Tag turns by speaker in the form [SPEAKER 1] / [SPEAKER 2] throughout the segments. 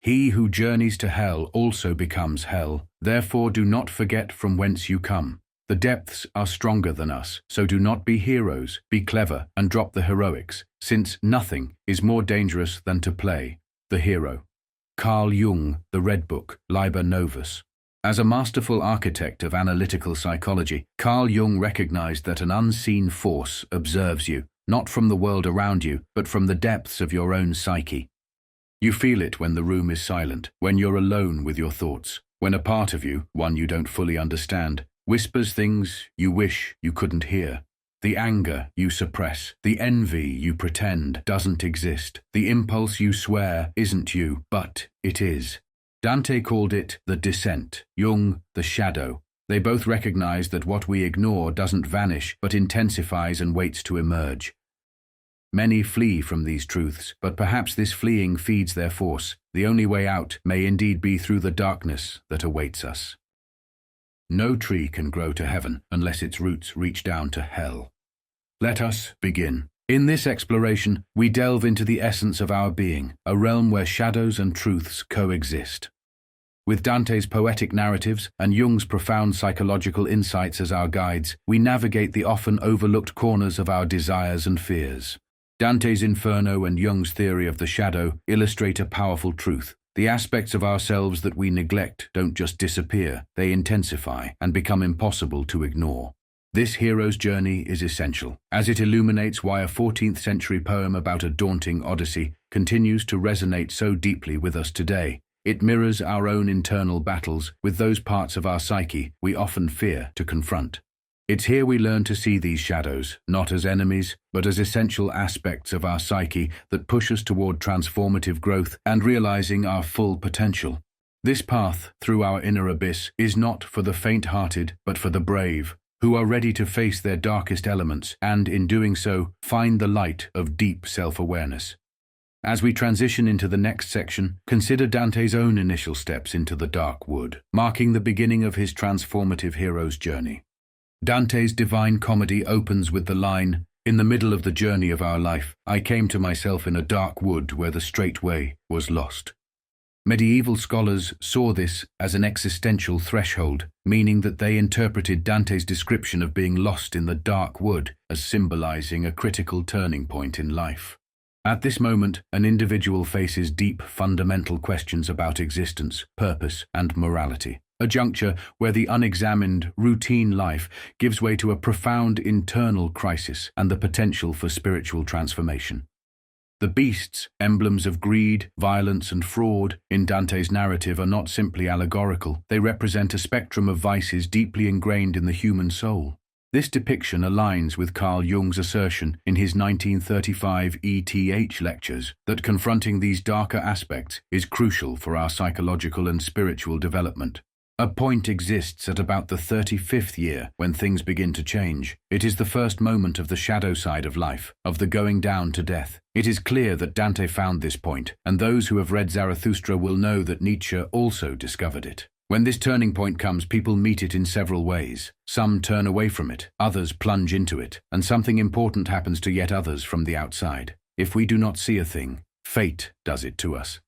[SPEAKER 1] He who journeys to hell also becomes hell. Therefore do not forget from whence you come. The depths are stronger than us, so do not be heroes, be clever, and drop the heroics, since nothing is more dangerous than to play the hero. Carl Jung, The Red Book, Liber Novus. As a masterful architect of analytical psychology, Carl Jung recognized that an unseen force observes you, not from the world around you, but from the depths of your own psyche. You feel it when the room is silent, when you're alone with your thoughts, when a part of you, one you don't fully understand, whispers things you wish you couldn't hear. The anger you suppress, the envy you pretend doesn't exist, the impulse you swear isn't you, but it is. Dante called it the descent, Jung the shadow. They both recognize that what we ignore doesn't vanish, but intensifies and waits to emerge. Many flee from these truths, but perhaps this fleeing feeds their force. The only way out may indeed be through the darkness that awaits us. No tree can grow to heaven unless its roots reach down to hell. Let us begin. In this exploration, we delve into the essence of our being, a realm where shadows and truths coexist. With Dante's poetic narratives and Jung's profound psychological insights as our guides, we navigate the often overlooked corners of our desires and fears. Dante's Inferno and Jung's theory of the shadow illustrate a powerful truth. The aspects of ourselves that we neglect don't just disappear, they intensify and become impossible to ignore. This hero's journey is essential, as it illuminates why a 14th century poem about a daunting odyssey continues to resonate so deeply with us today. It mirrors our own internal battles with those parts of our psyche we often fear to confront. It's here we learn to see these shadows, not as enemies, but as essential aspects of our psyche that push us toward transformative growth and realizing our full potential. This path through our inner abyss is not for the faint-hearted, but for the brave, who are ready to face their darkest elements and, in doing so, find the light of deep self-awareness. As we transition into the next section, consider Dante's own initial steps into the dark wood, marking the beginning of his transformative hero's journey. Dante's Divine Comedy opens with the line, "In the middle of the journey of our life, I came to myself in a dark wood where the straight way was lost." Medieval scholars saw this as an existential threshold, meaning that they interpreted Dante's description of being lost in the dark wood as symbolizing a critical turning point in life. At this moment, an individual faces deep, fundamental questions about existence, purpose, and morality. A juncture where the unexamined, routine life gives way to a profound internal crisis and the potential for spiritual transformation. The beasts, emblems of greed, violence, and fraud, in Dante's narrative are not simply allegorical. They represent a spectrum of vices deeply ingrained in the human soul. This depiction aligns with Carl Jung's assertion in his 1935 ETH lectures that confronting these darker aspects is crucial for our psychological and spiritual development. A point exists at about the 35th year when things begin to change. It is the first moment of the shadow side of life, of the going down to death. It is clear that Dante found this point, and those who have read Zarathustra will know that Nietzsche also discovered it. When this turning point comes, people meet it in several ways. Some turn away from it, others plunge into it, and something important happens to yet others from the outside. If we do not see a thing, fate does it to us.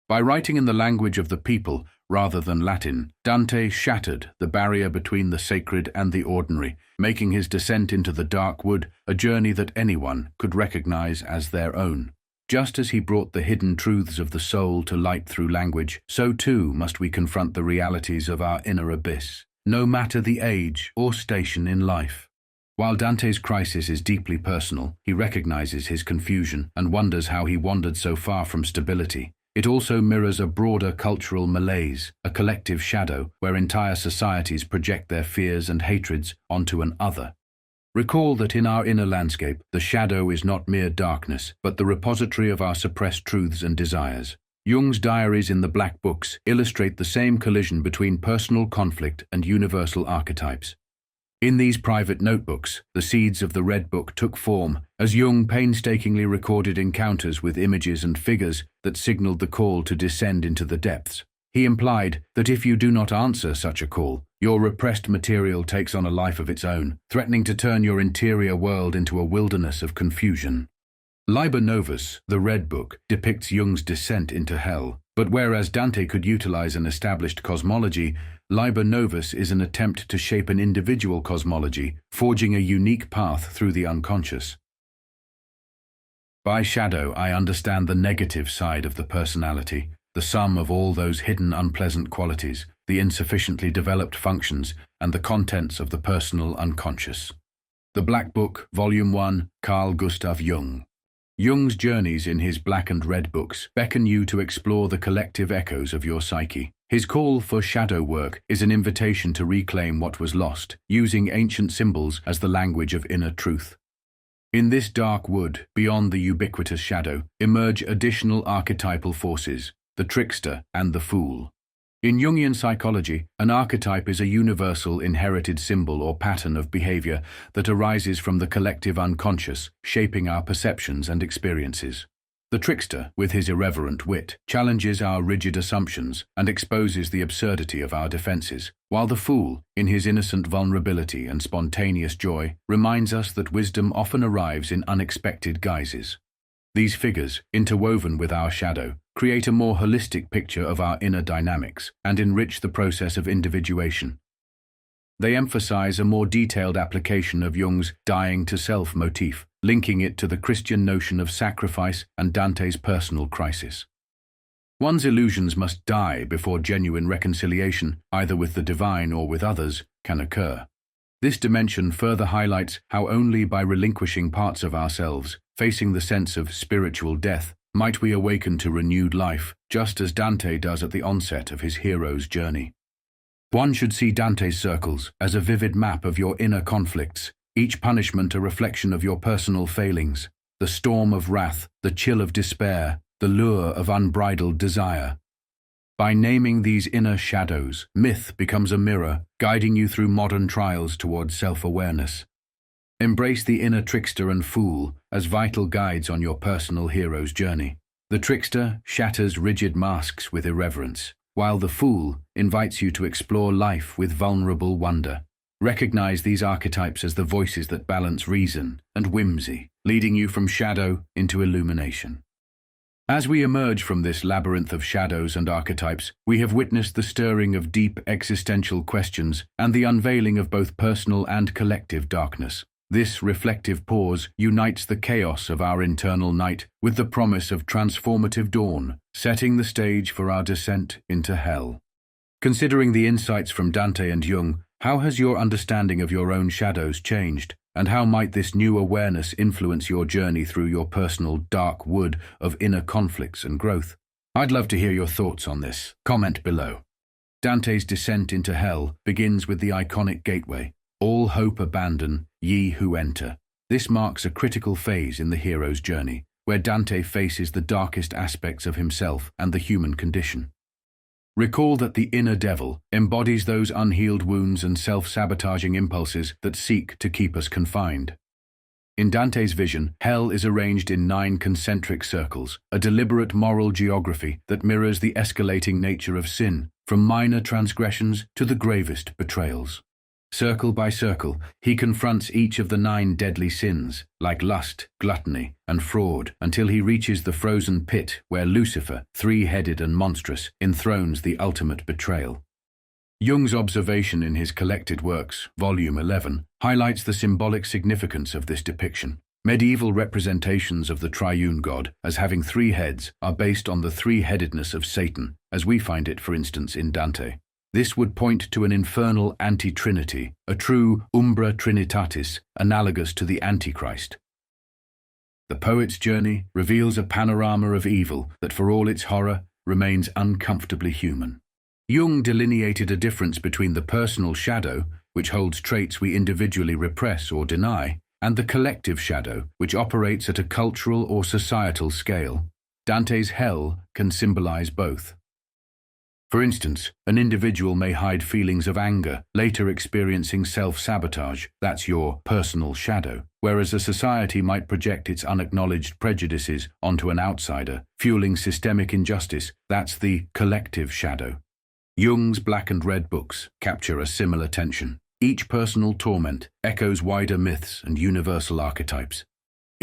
[SPEAKER 1] By writing in the language of the people, rather than Latin, Dante shattered the barrier between the sacred and the ordinary, making his descent into the dark wood a journey that anyone could recognize as their own. Just as he brought the hidden truths of the soul to light through language, so too must we confront the realities of our inner abyss, no matter the age or station in life. While Dante's crisis is deeply personal, he recognizes his confusion and wonders how he wandered so far from stability. It also mirrors a broader cultural malaise, a collective shadow where entire societies project their fears and hatreds onto an other. Recall that in our inner landscape, the shadow is not mere darkness, but the repository of our suppressed truths and desires. Jung's diaries in the Black Books illustrate the same collision between personal conflict and universal archetypes. In these private notebooks, the seeds of the Red Book took form as Jung painstakingly recorded encounters with images and figures that signaled the call to descend into the depths. He implied that if you do not answer such a call, your repressed material takes on a life of its own, threatening to turn your interior world into a wilderness of confusion. Liber Novus, the Red Book, depicts Jung's descent into hell, but whereas Dante could utilize an established cosmology, Liber Novus is an attempt to shape an individual cosmology, forging a unique path through the unconscious. By shadow, I understand the negative side of the personality, the sum of all those hidden unpleasant qualities, the insufficiently developed functions, and the contents of the personal unconscious. The Black Book, Volume 1, Carl Gustav Jung. Jung's journeys in his Black and Red books beckon you to explore the collective echoes of your psyche. His call for shadow work is an invitation to reclaim what was lost, using ancient symbols as the language of inner truth. In this dark wood, beyond the ubiquitous shadow, emerge additional archetypal forces, the trickster and the fool. In Jungian psychology, an archetype is a universal inherited symbol or pattern of behavior that arises from the collective unconscious, shaping our perceptions and experiences. The trickster, with his irreverent wit, challenges our rigid assumptions and exposes the absurdity of our defenses, while the fool, in his innocent vulnerability and spontaneous joy, reminds us that wisdom often arrives in unexpected guises. These figures, interwoven with our shadow, create a more holistic picture of our inner dynamics and enrich the process of individuation. They emphasize a more detailed application of Jung's dying to self motif, linking it to the Christian notion of sacrifice and Dante's personal crisis. One's illusions must die before genuine reconciliation, either with the divine or with others, can occur. This dimension further highlights how only by relinquishing parts of ourselves, facing the sense of spiritual death, might we awaken to renewed life, just as Dante does at the onset of his hero's journey. One should see Dante's circles as a vivid map of your inner conflicts, each punishment a reflection of your personal failings, the storm of wrath, the chill of despair, the lure of unbridled desire. By naming these inner shadows, myth becomes a mirror, guiding you through modern trials towards self-awareness. Embrace the inner trickster and fool as vital guides on your personal hero's journey. The trickster shatters rigid masks with irreverence, while the fool invites you to explore life with vulnerable wonder. Recognize these archetypes as the voices that balance reason and whimsy, leading you from shadow into illumination. As we emerge from this labyrinth of shadows and archetypes, we have witnessed the stirring of deep existential questions and the unveiling of both personal and collective darkness. This reflective pause unites the chaos of our internal night with the promise of transformative dawn, setting the stage for our descent into hell. Considering the insights from Dante and Jung, how has your understanding of your own shadows changed? And how might this new awareness influence your journey through your personal dark wood of inner conflicts and growth? I'd love to hear your thoughts on this. Comment below. Dante's descent into hell begins with the iconic gateway. All hope abandon, ye who enter. This marks a critical phase in the hero's journey, where Dante faces the darkest aspects of himself and the human condition. Recall that the inner devil embodies those unhealed wounds and self-sabotaging impulses that seek to keep us confined. In Dante's vision, hell is arranged in 9 concentric circles, a deliberate moral geography that mirrors the escalating nature of sin, from minor transgressions to the gravest betrayals. Circle by circle, he confronts each of the 9 deadly sins, like lust, gluttony, and fraud, until he reaches the frozen pit where Lucifer, 3-headed and monstrous, enthrones the ultimate betrayal. Jung's observation in his collected works, Volume 11, highlights the symbolic significance of this depiction. Medieval representations of the triune God as having 3 heads are based on the 3-headedness of Satan, as we find it, for instance, in Dante. This would point to an infernal anti-trinity, a true umbra trinitatis, analogous to the Antichrist. The poet's journey reveals a panorama of evil that, for all its horror, remains uncomfortably human. Jung delineated a difference between the personal shadow, which holds traits we individually repress or deny, and the collective shadow, which operates at a cultural or societal scale. Dante's hell can symbolize both. For instance, an individual may hide feelings of anger, later experiencing self-sabotage, that's your personal shadow, whereas a society might project its unacknowledged prejudices onto an outsider, fueling systemic injustice, that's the collective shadow. Jung's Black and Red books capture a similar tension. Each personal torment echoes wider myths and universal archetypes.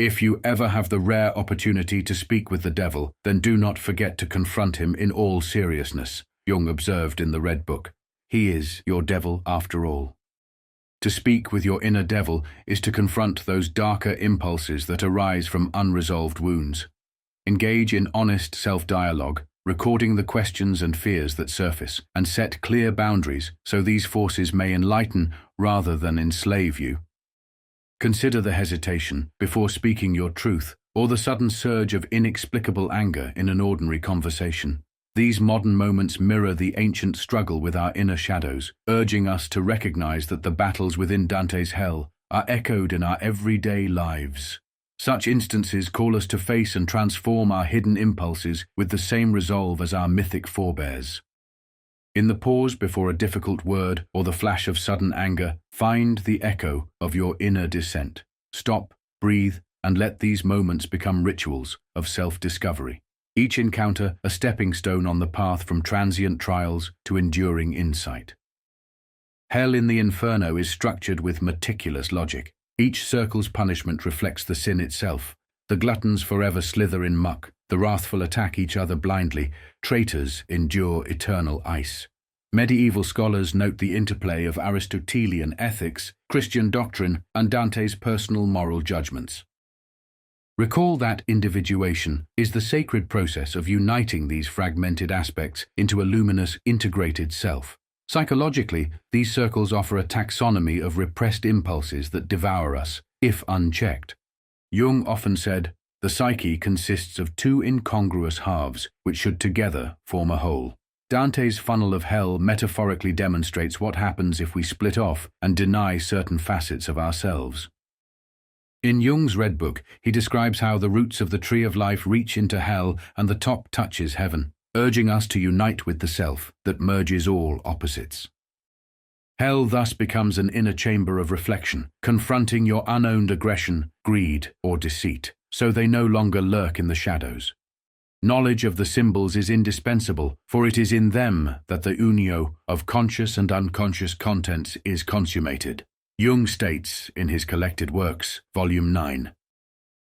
[SPEAKER 1] If you ever have the rare opportunity to speak with the devil, then do not forget to confront him in all seriousness, Jung observed in the Red Book. He is your devil after all. To speak with your inner devil is to confront those darker impulses that arise from unresolved wounds. Engage in honest self-dialogue, recording the questions and fears that surface, and set clear boundaries so these forces may enlighten rather than enslave you. Consider the hesitation before speaking your truth, or the sudden surge of inexplicable anger in an ordinary conversation. These modern moments mirror the ancient struggle with our inner shadows, urging us to recognize that the battles within Dante's hell are echoed in our everyday lives. Such instances call us to face and transform our hidden impulses with the same resolve as our mythic forebears. In the pause before a difficult word or the flash of sudden anger, find the echo of your inner dissent. Stop, breathe, and let these moments become rituals of self-discovery. Each encounter a stepping stone on the path from transient trials to enduring insight. Hell in the Inferno is structured with meticulous logic. Each circle's punishment reflects the sin itself. The gluttons forever slither in muck, the wrathful attack each other blindly, traitors endure eternal ice. Medieval scholars note the interplay of Aristotelian ethics, Christian doctrine, and Dante's personal moral judgments. Recall that individuation is the sacred process of uniting these fragmented aspects into a luminous, integrated self. Psychologically, these circles offer a taxonomy of repressed impulses that devour us, if unchecked. Jung often said, "The psyche consists of two incongruous halves, which should together form a whole." Dante's funnel of hell metaphorically demonstrates what happens if we split off and deny certain facets of ourselves. In Jung's Red Book, he describes how the roots of the tree of life reach into hell and the top touches heaven, urging us to unite with the self that merges all opposites. Hell thus becomes an inner chamber of reflection, confronting your unowned aggression, greed, or deceit, so they no longer lurk in the shadows. Knowledge of the symbols is indispensable, for it is in them that the unio of conscious and unconscious contents is consummated. Jung states in his Collected Works, Volume 9,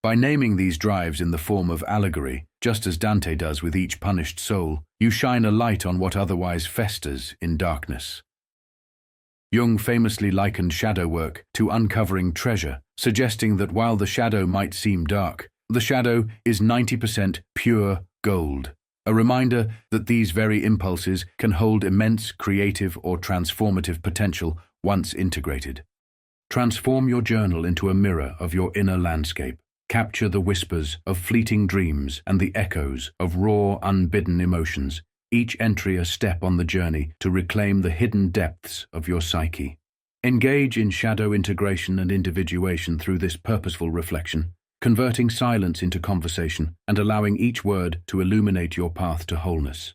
[SPEAKER 1] "By naming these drives in the form of allegory, just as Dante does with each punished soul, you shine a light on what otherwise festers in darkness." Jung famously likened shadow work to uncovering treasure, suggesting that while the shadow might seem dark, the shadow is 90% pure gold, a reminder that these very impulses can hold immense creative or transformative potential once integrated. Transform your journal into a mirror of your inner landscape. Capture the whispers of fleeting dreams and the echoes of raw, unbidden emotions, each entry a step on the journey to reclaim the hidden depths of your psyche. Engage in shadow integration and individuation through this purposeful reflection, converting silence into conversation and allowing each word to illuminate your path to wholeness.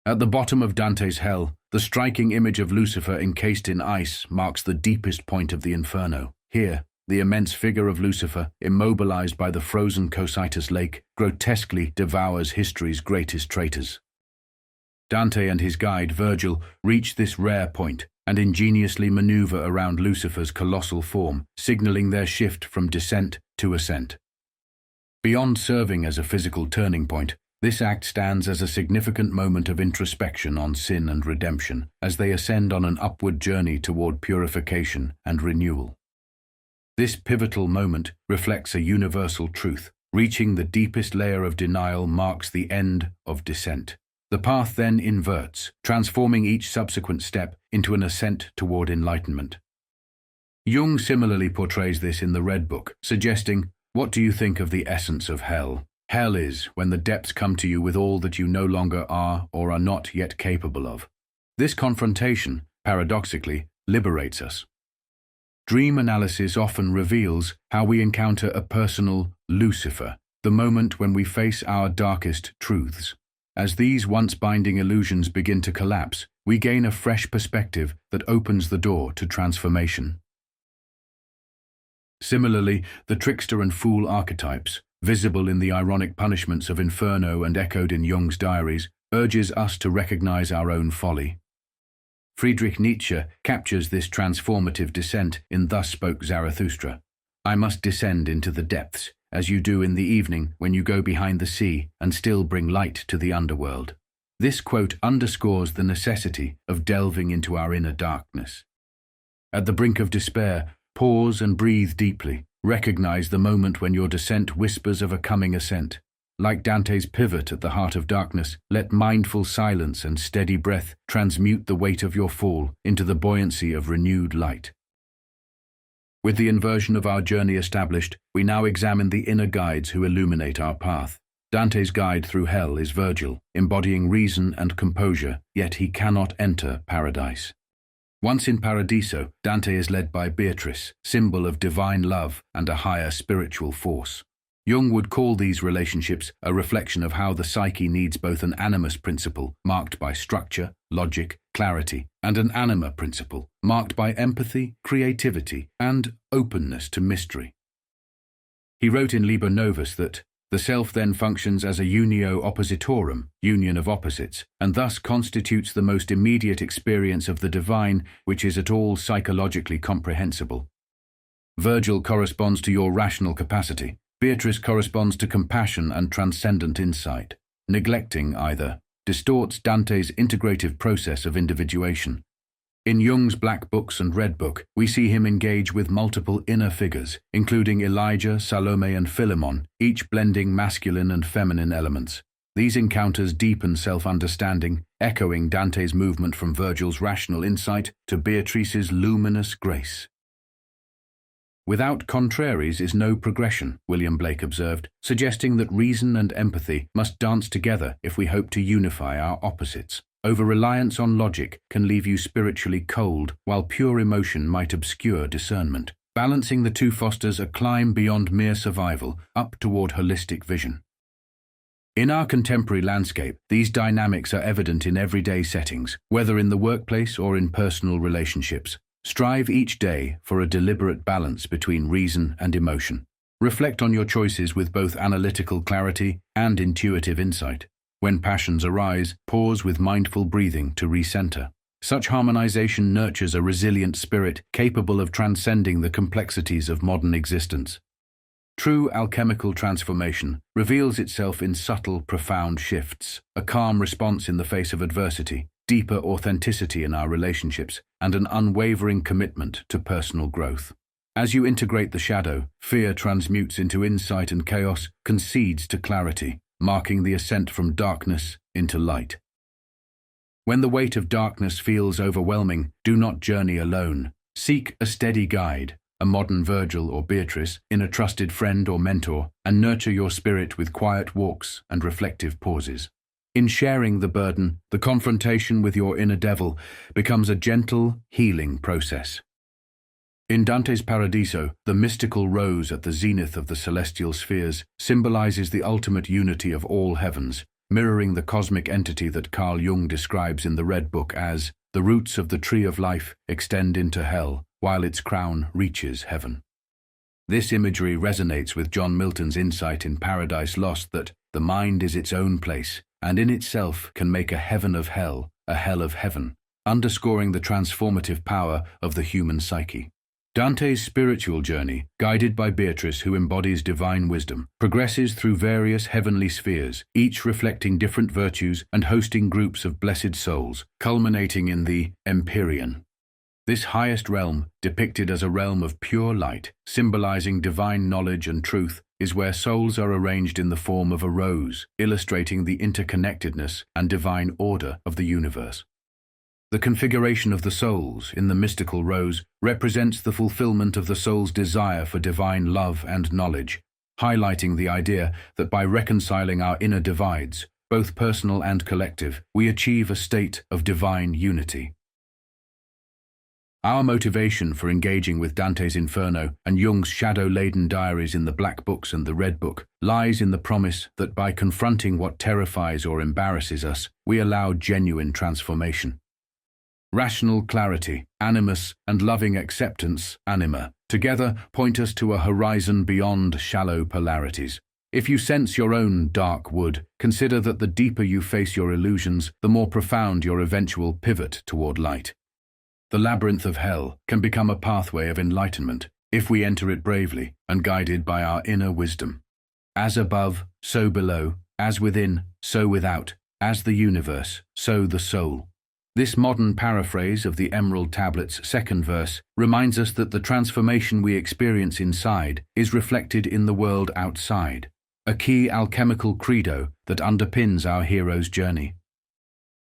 [SPEAKER 1] At the bottom of Dante's hell, the striking image of Lucifer encased in ice marks the deepest point of the Inferno. Here, the immense figure of Lucifer, immobilized by the frozen Cocytus lake, grotesquely devours history's greatest traitors. Dante and his guide Virgil reach this rare point and ingeniously maneuver around Lucifer's colossal form, signaling their shift from descent to ascent. Beyond serving as a physical turning point, this act stands as a significant moment of introspection on sin and redemption as they ascend on an upward journey toward purification and renewal. This pivotal moment reflects a universal truth. Reaching the deepest layer of denial marks the end of descent. The path then inverts, transforming each subsequent step into an ascent toward enlightenment. Jung similarly portrays this in the Red Book, suggesting, "What do you think of the essence of hell? Hell is when the depths come to you with all that you no longer are or are not yet capable of." This confrontation, paradoxically, liberates us. Dream analysis often reveals how we encounter a personal Lucifer, the moment when we face our darkest truths. As these once-binding illusions begin to collapse, we gain a fresh perspective that opens the door to transformation. Similarly, the trickster and fool archetypes, visible in the ironic punishments of Inferno and echoed in Jung's diaries, urges us to recognize our own folly. Friedrich Nietzsche captures this transformative descent in Thus Spoke Zarathustra. I must descend into the depths, as you do in the evening when you go behind the sea and still bring light to the underworld. This quote underscores the necessity of delving into our inner darkness. At the brink of despair, pause and breathe deeply. Recognize the moment when your descent whispers of a coming ascent. Like Dante's pivot at the heart of darkness, let mindful silence and steady breath transmute the weight of your fall into the buoyancy of renewed light. With the inversion of our journey established, we now examine the inner guides who illuminate our path. Dante's guide through hell is Virgil, embodying reason and composure, yet he cannot enter paradise. Once in Paradiso, Dante is led by Beatrice, symbol of divine love and a higher spiritual force. Jung would call these relationships a reflection of how the psyche needs both an animus principle, marked by structure, logic, clarity, and an anima principle, marked by empathy, creativity, and openness to mystery. He wrote in Liber Novus that the self then functions as a unio oppositorum, union of opposites, and thus constitutes the most immediate experience of the divine, which is at all psychologically comprehensible. Virgil corresponds to your rational capacity. Beatrice corresponds to compassion and transcendent insight. Neglecting either distorts Dante's integrative process of individuation. In Jung's Black Books and Red Book, we see him engage with multiple inner figures, including Elijah, Salome, and Philemon, each blending masculine and feminine elements. These encounters deepen self-understanding, echoing Dante's movement from Virgil's rational insight to Beatrice's luminous grace. Without contraries is no progression, William Blake observed, suggesting that reason and empathy must dance together if we hope to unify our opposites. Over-reliance on logic can leave you spiritually cold, while pure emotion might obscure discernment. Balancing the two fosters a climb beyond mere survival, up toward holistic vision. In our contemporary landscape, these dynamics are evident in everyday settings, whether in the workplace or in personal relationships. Strive each day for a deliberate balance between reason and emotion. Reflect on your choices with both analytical clarity and intuitive insight. When passions arise, pause with mindful breathing to recenter. Such harmonization nurtures a resilient spirit capable of transcending the complexities of modern existence. True alchemical transformation reveals itself in subtle, profound shifts, a calm response in the face of adversity, deeper authenticity in our relationships, and an unwavering commitment to personal growth. As you integrate the shadow, fear transmutes into insight and chaos concedes to clarity, marking the ascent from darkness into light. When the weight of darkness feels overwhelming, do not journey alone. Seek a steady guide, a modern Virgil or Beatrice, in a trusted friend or mentor, and nurture your spirit with quiet walks and reflective pauses. In sharing the burden, the confrontation with your inner devil becomes a gentle, healing process. In Dante's Paradiso, the mystical rose at the zenith of the celestial spheres symbolizes the ultimate unity of all heavens, mirroring the cosmic entity that Carl Jung describes in the Red Book as the roots of the tree of life extend into hell, while its crown reaches heaven. This imagery resonates with John Milton's insight in Paradise Lost that the mind is its own place, and in itself can make a heaven of hell, a hell of heaven, underscoring the transformative power of the human psyche. Dante's spiritual journey, guided by Beatrice who embodies divine wisdom, progresses through various heavenly spheres, each reflecting different virtues and hosting groups of blessed souls, culminating in the Empyrean. This highest realm, depicted as a realm of pure light, symbolizing divine knowledge and truth, is where souls are arranged in the form of a rose, illustrating the interconnectedness and divine order of the universe. The configuration of the souls in the mystical rose represents the fulfillment of the soul's desire for divine love and knowledge, highlighting the idea that by reconciling our inner divides, both personal and collective, we achieve a state of divine unity. Our motivation for engaging with Dante's Inferno and Jung's shadow-laden diaries in the Black Books and the Red Book lies in the promise that by confronting what terrifies or embarrasses us, we allow genuine transformation. Rational clarity, animus, and loving acceptance, anima, together point us to a horizon beyond shallow polarities. If you sense your own dark wood, consider that the deeper you face your illusions, the more profound your eventual pivot toward light. The labyrinth of hell can become a pathway of enlightenment, if we enter it bravely and guided by our inner wisdom. As above, so below, as within, so without, as the universe, so the soul. This modern paraphrase of the Emerald Tablet's second verse reminds us that the transformation we experience inside is reflected in the world outside, a key alchemical credo that underpins our hero's journey.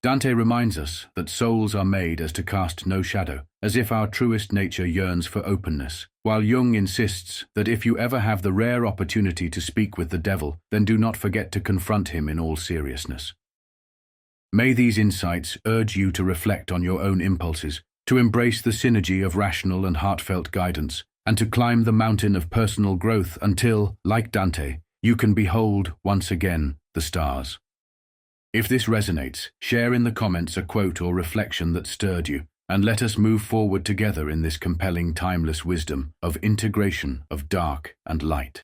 [SPEAKER 1] Dante reminds us that souls are made as to cast no shadow, as if our truest nature yearns for openness, while Jung insists that if you ever have the rare opportunity to speak with the devil, then do not forget to confront him in all seriousness. May these insights urge you to reflect on your own impulses, to embrace the synergy of rational and heartfelt guidance, and to climb the mountain of personal growth until, like Dante, you can behold, once again, the stars. If this resonates, share in the comments a quote or reflection that stirred you, and let us move forward together in this compelling timeless wisdom of integration of dark and light.